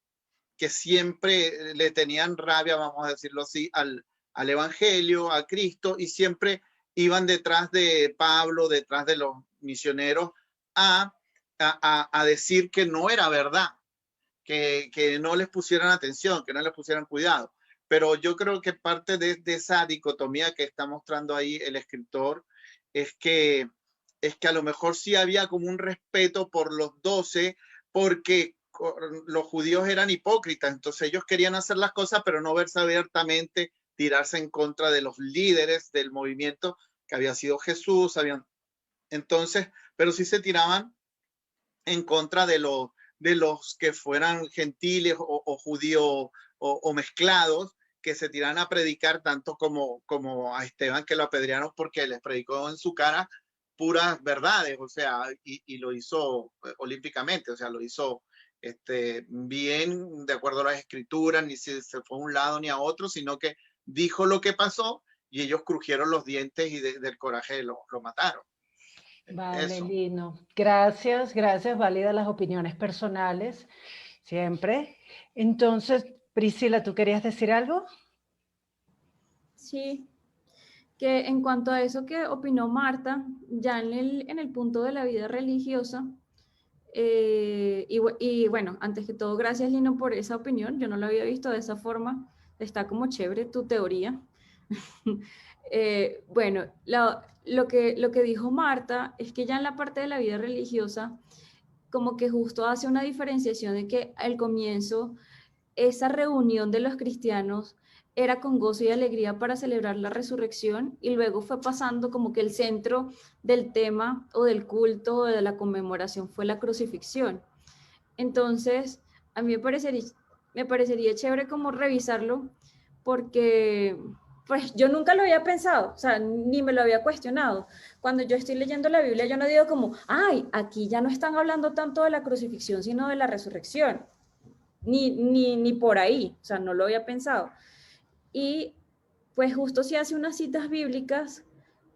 que siempre le tenían rabia, vamos a decirlo así, al Evangelio, a Cristo, y siempre iban detrás de Pablo, detrás de los misioneros, a decir que no era verdad, que no les pusieran atención, que no les pusieran cuidado. Pero yo creo que parte de esa dicotomía que está mostrando ahí el escritor es que a lo mejor sí había como un respeto por los 12, porque los judíos eran hipócritas, entonces ellos querían hacer las cosas, pero no verse abiertamente, tirarse en contra de los líderes del movimiento que había sido Jesús, entonces, pero sí se tiraban en contra de los que fueran gentiles o judíos o mezclados, que se tiraran a predicar tanto como a Esteban, que lo apedrearon porque les predicó en su cara puras verdades, o sea, y lo hizo olímpicamente, o sea, lo hizo bien de acuerdo a las escrituras, ni se fue a un lado ni a otro, sino que dijo lo que pasó y ellos crujieron los dientes y del coraje lo mataron. Vale, Eso. Lino. Gracias, gracias. Válidas las opiniones personales, siempre. Entonces, Priscila, ¿tú querías decir algo? Sí, que en cuanto a eso que opinó Marta, ya en el punto de la vida religiosa, y bueno, antes que todo, gracias Lino por esa opinión, yo no lo había visto de esa forma, está como chévere tu teoría. Bueno, lo que dijo Marta es que ya en la parte de la vida religiosa, como que justo hace una diferenciación de que al comienzo esa reunión de los cristianos era con gozo y alegría para celebrar la resurrección, y luego fue pasando como que el centro del tema o del culto o de la conmemoración fue la crucifixión. Entonces, a mí me parecería chévere como revisarlo, porque pues yo nunca lo había pensado, o sea, ni me lo había cuestionado. Cuando yo estoy leyendo la Biblia, yo no digo como, ay, aquí ya no están hablando tanto de la crucifixión, sino de la resurrección. ni por ahí, o sea, no lo había pensado. Y pues justo sí hace unas citas bíblicas,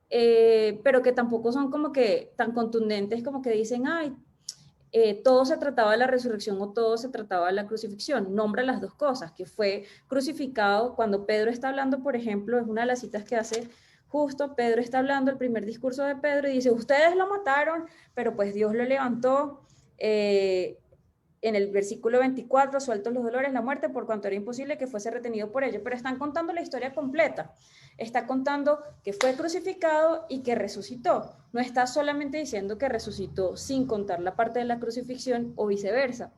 pero que tampoco son como que tan contundentes como que dicen, ay, todo se trataba de la resurrección o todo se trataba de la crucifixión. Nombra las dos cosas, que fue crucificado. Cuando Pedro está hablando, por ejemplo, es una de las citas que hace justo, Pedro está hablando, el primer discurso de Pedro, y dice, ustedes lo mataron, pero pues Dios lo levantó. En el versículo 24, sueltos los dolores, la muerte, por cuanto era imposible que fuese retenido por ello. Pero están contando la historia completa. Está contando que fue crucificado y que resucitó. No está solamente diciendo que resucitó sin contar la parte de la crucifixión o viceversa.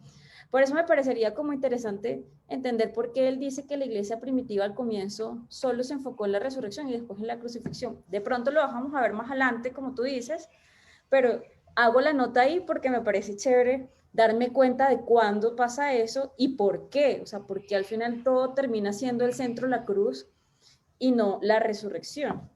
Por eso me parecería como interesante entender por qué él dice que la iglesia primitiva al comienzo solo se enfocó en la resurrección y después en la crucifixión. De pronto lo vamos a ver más adelante, como tú dices, pero hago la nota ahí porque me parece chévere darme cuenta de cuándo pasa eso y por qué, o sea, porque al final todo termina siendo el centro la cruz y no la resurrección.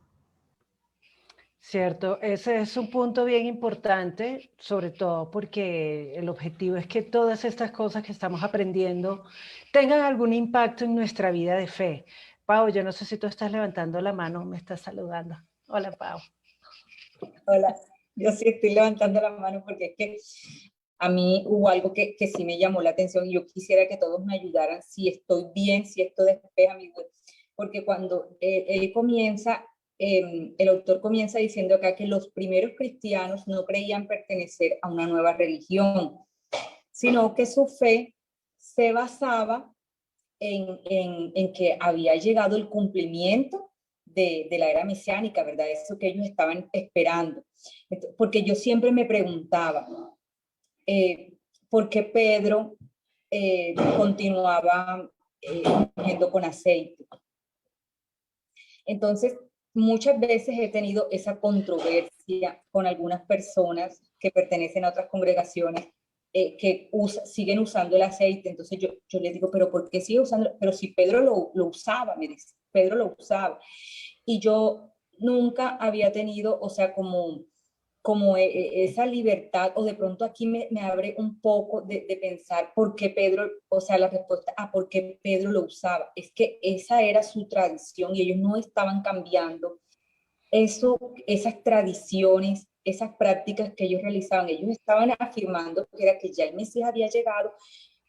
Cierto, ese es un punto bien importante, sobre todo porque el objetivo es que todas estas cosas que estamos aprendiendo tengan algún impacto en nuestra vida de fe. Pau, yo no sé si tú estás levantando la mano, me estás saludando. Hola, Pau. Hola, yo sí estoy levantando la mano porque es que a mí hubo algo que sí me llamó la atención y yo quisiera que todos me ayudaran si estoy bien, si esto despeja mi duda. Porque cuando él comienza, el autor comienza diciendo acá que los primeros cristianos no creían pertenecer a una nueva religión, sino que su fe se basaba en que había llegado el cumplimiento de la era mesiánica, ¿verdad? Eso que ellos estaban esperando. Porque yo siempre me preguntaba, ¿por qué Pedro continuaba ungiendo con aceite? Entonces, muchas veces he tenido esa controversia con algunas personas que pertenecen a otras congregaciones que siguen usando el aceite. Entonces yo les digo, pero ¿por qué sigue usando? Pero si Pedro lo usaba, me dice, Pedro lo usaba. Y yo nunca había tenido, o sea, como esa libertad, o de pronto aquí me abre un poco de pensar por qué Pedro, o sea, la respuesta a por qué Pedro lo usaba, es que esa era su tradición y ellos no estaban cambiando eso, esas tradiciones, esas prácticas que ellos realizaban, ellos estaban afirmando que era que ya el Mesías había llegado.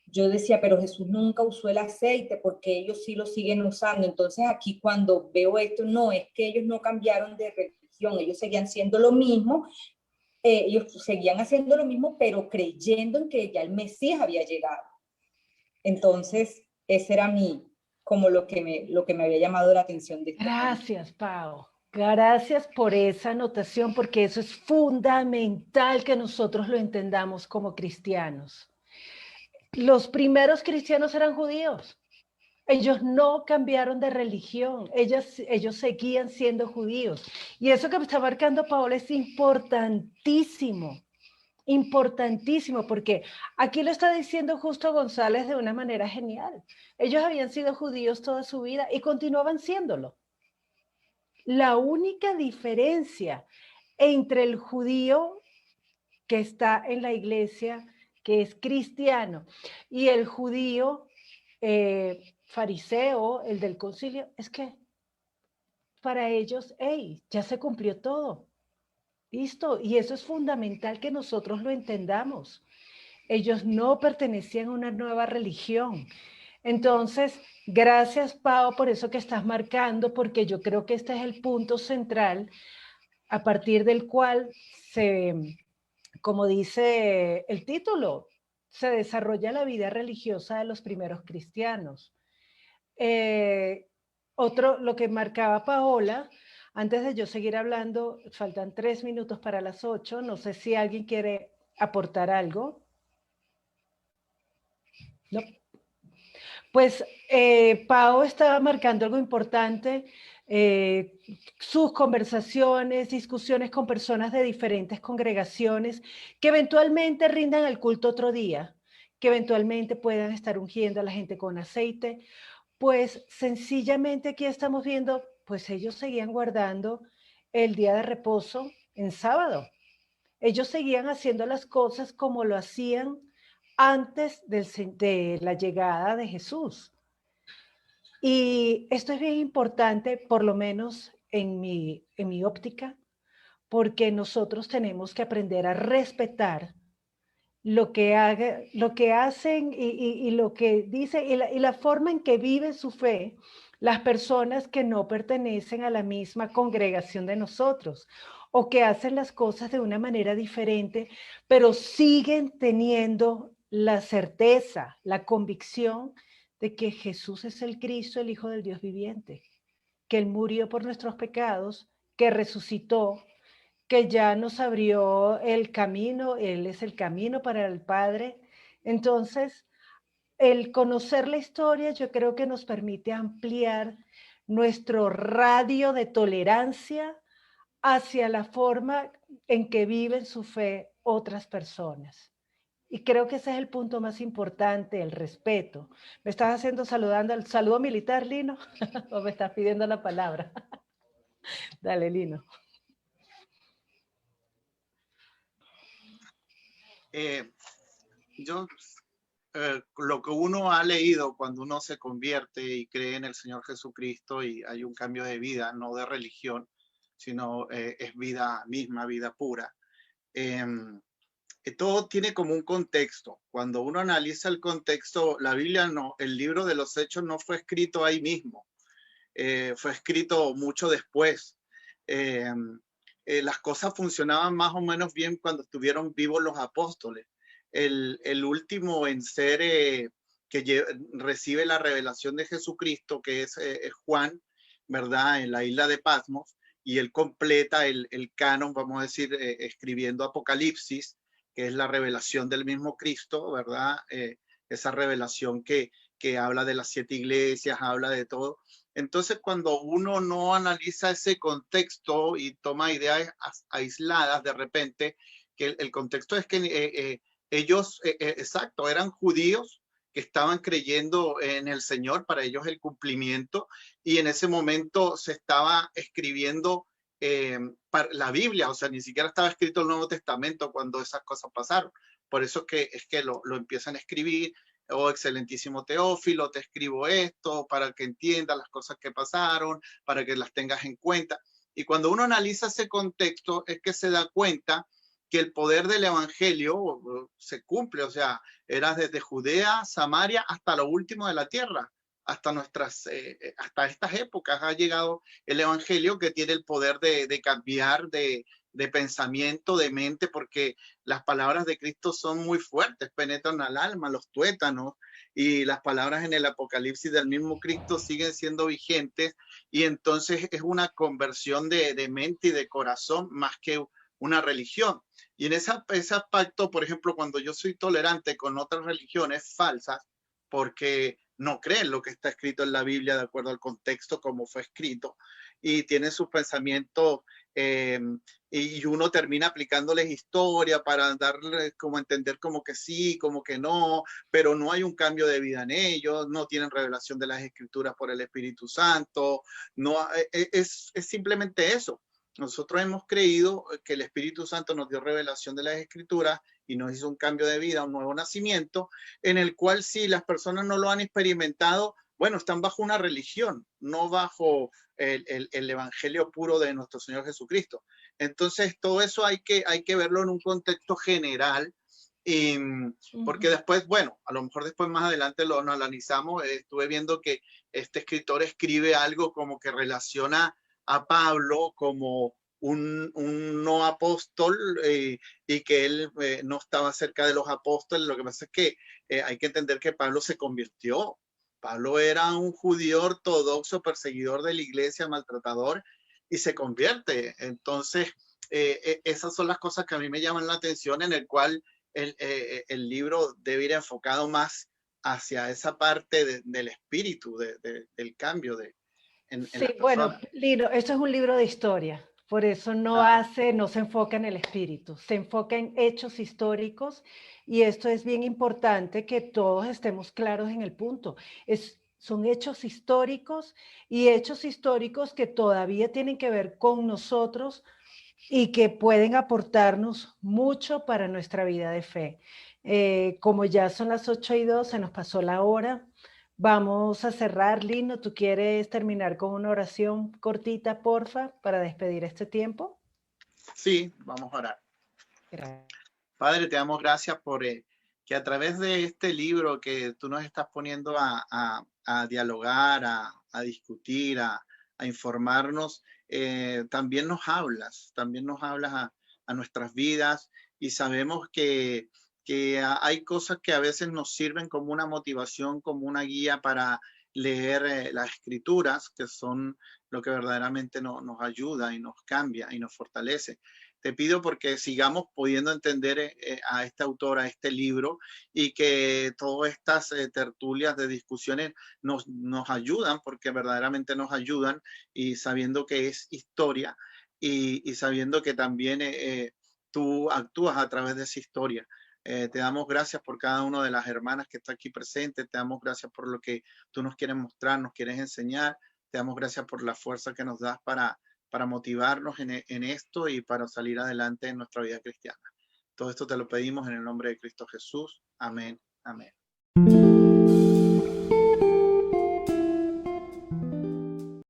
Yo decía, pero Jesús nunca usó el aceite porque ellos sí lo siguen usando. Entonces aquí cuando veo esto, no, es que ellos no cambiaron de religión, ellos seguían siendo lo mismo, ellos seguían haciendo lo mismo, pero creyendo en que ya el Mesías había llegado. Entonces, ese era como lo que me había llamado la atención de Gracias, Pau. Gracias por esa anotación, porque eso es fundamental que nosotros lo entendamos como cristianos. Los primeros cristianos eran judíos. Ellos no cambiaron de religión, ellos seguían siendo judíos. Y eso que me está marcando Paola es importantísimo, importantísimo, porque aquí lo está diciendo Justo González de una manera genial. Ellos habían sido judíos toda su vida y continuaban siéndolo. La única diferencia entre el judío que está en la iglesia, que es cristiano, y el judío fariseo, el del concilio, es que para ellos, hey, ya se cumplió todo. Listo, y eso es fundamental que nosotros lo entendamos. Ellos no pertenecían a una nueva religión. Entonces, gracias, Pau, por eso que estás marcando, porque yo creo que este es el punto central a partir del cual como dice el título, se desarrolla la vida religiosa de los primeros cristianos. Lo que marcaba Paola, antes de yo seguir hablando, faltan 3 minutos para las 8, no sé si alguien quiere aportar algo. No. Pues Pau estaba marcando algo importante, sus conversaciones, discusiones con personas de diferentes congregaciones que eventualmente rindan el culto otro día, que eventualmente puedan estar ungiendo a la gente con aceite. Pues sencillamente aquí estamos viendo, pues ellos seguían guardando el día de reposo en sábado. Ellos seguían haciendo las cosas como lo hacían antes de la llegada de Jesús. Y esto es bien importante, por lo menos en mi óptica, porque nosotros tenemos que aprender a respetar lo que hacen y lo que dicen y la forma en que viven su fe las personas que no pertenecen a la misma congregación de nosotros o que hacen las cosas de una manera diferente, pero siguen teniendo la certeza, la convicción de que Jesús es el Cristo, el Hijo del Dios viviente, que Él murió por nuestros pecados, que resucitó, que ya nos abrió el camino, Él es el camino para el Padre. Entonces, el conocer la historia yo creo que nos permite ampliar nuestro radio de tolerancia hacia la forma en que viven su fe otras personas. Y creo que ese es el punto más importante, el respeto. ¿Me estás haciendo saludando al saludo militar, Lino? ¿O me estás pidiendo la palabra? Dale, Lino. Lo que uno ha leído cuando uno se convierte y cree en el Señor Jesucristo y hay un cambio de vida, no de religión, sino es vida misma, vida pura. Todo tiene como un contexto. Cuando uno analiza el contexto, la Biblia no, el libro de los Hechos no fue escrito ahí mismo, fue escrito mucho después. Las cosas funcionaban más o menos bien cuando estuvieron vivos los apóstoles. El último en ser recibe la revelación de Jesucristo, que es Juan, ¿verdad? En la isla de Patmos, y él completa el canon, vamos a decir, escribiendo Apocalipsis, que es la revelación del mismo Cristo, ¿verdad? Esa revelación que habla de las 7 iglesias, habla de todo. Entonces, cuando uno no analiza ese contexto y toma ideas aisladas de repente, que el contexto es que ellos, exacto, eran judíos que estaban creyendo en el Señor, para ellos el cumplimiento, y en ese momento se estaba escribiendo la Biblia, o sea, ni siquiera estaba escrito el Nuevo Testamento cuando esas cosas pasaron. Por eso es que lo empiezan a escribir. Oh, excelentísimo Teófilo, te escribo esto para que entiendas las cosas que pasaron, para que las tengas en cuenta. Y cuando uno analiza ese contexto, es que se da cuenta que el poder del evangelio se cumple, o sea, era desde Judea, Samaria, hasta lo último de la tierra, hasta hasta estas épocas ha llegado el evangelio, que tiene el poder de cambiar de pensamiento, de mente, porque las palabras de Cristo son muy fuertes, penetran al alma, los tuétanos, y las palabras en el Apocalipsis del mismo Cristo siguen siendo vigentes, y entonces es una conversión de mente y de corazón más que una religión. Y en ese aspecto, por ejemplo, cuando yo soy tolerante con otras religiones falsas, porque no creen lo que está escrito en la Biblia de acuerdo al contexto como fue escrito, y tienen sus pensamientos y uno termina aplicándoles historia para darles como entender como que sí, como que no, pero no hay un cambio de vida en ellos, no tienen revelación de las escrituras por el Espíritu Santo, no, es simplemente eso. Nosotros hemos creído que el Espíritu Santo nos dio revelación de las Escrituras y nos hizo un cambio de vida, un nuevo nacimiento, en el cual si las personas no lo han experimentado, bueno, están bajo una religión, no bajo el evangelio puro de nuestro Señor Jesucristo. Entonces, todo eso hay que verlo en un contexto general, y, porque después, bueno, a lo mejor después más adelante lo analizamos. Estuve viendo que este escritor escribe algo como que relaciona a Pablo como un no apóstol, y que él no estaba cerca de los apóstoles. Lo que pasa es que hay que entender que Pablo se convirtió. Pablo era un judío ortodoxo, perseguidor de la iglesia, maltratador, y se convierte. Entonces, esas son las cosas que a mí me llaman la atención, en el cual el libro debe ir enfocado más hacia esa parte del espíritu, del cambio sí, bueno, Lino, esto es un libro de historia, por eso no se enfoca en el espíritu, se enfoca en hechos históricos, y esto es bien importante que todos estemos claros en el punto. Son hechos históricos, y hechos históricos que todavía tienen que ver con nosotros y que pueden aportarnos mucho para nuestra vida de fe. Como ya son las 8:02, se nos pasó la hora. Vamos a cerrar. Lino, ¿tú quieres terminar con una oración cortita, porfa, para despedir este tiempo? Sí, vamos a orar. Gracias. Padre, te damos gracias por que a través de este libro que tú nos estás poniendo a dialogar, a discutir, a informarnos, también nos hablas a nuestras vidas, y sabemos que hay cosas que a veces nos sirven como una motivación, como una guía para leer las escrituras, que son lo que verdaderamente nos ayuda y nos cambia y nos fortalece. Te pido porque sigamos pudiendo entender a este autor, a este libro, y que todas estas tertulias de discusiones nos ayudan, porque verdaderamente nos ayudan, y sabiendo que es historia, y sabiendo que también tú actúas a través de esa historia. Te damos gracias por cada una de las hermanas que está aquí presente. Te damos gracias por lo que tú nos quieres mostrar, nos quieres enseñar. Te damos gracias por la fuerza que nos das para motivarnos en esto y para salir adelante en nuestra vida cristiana. Todo esto te lo pedimos en el nombre de Cristo Jesús. Amén. Amén.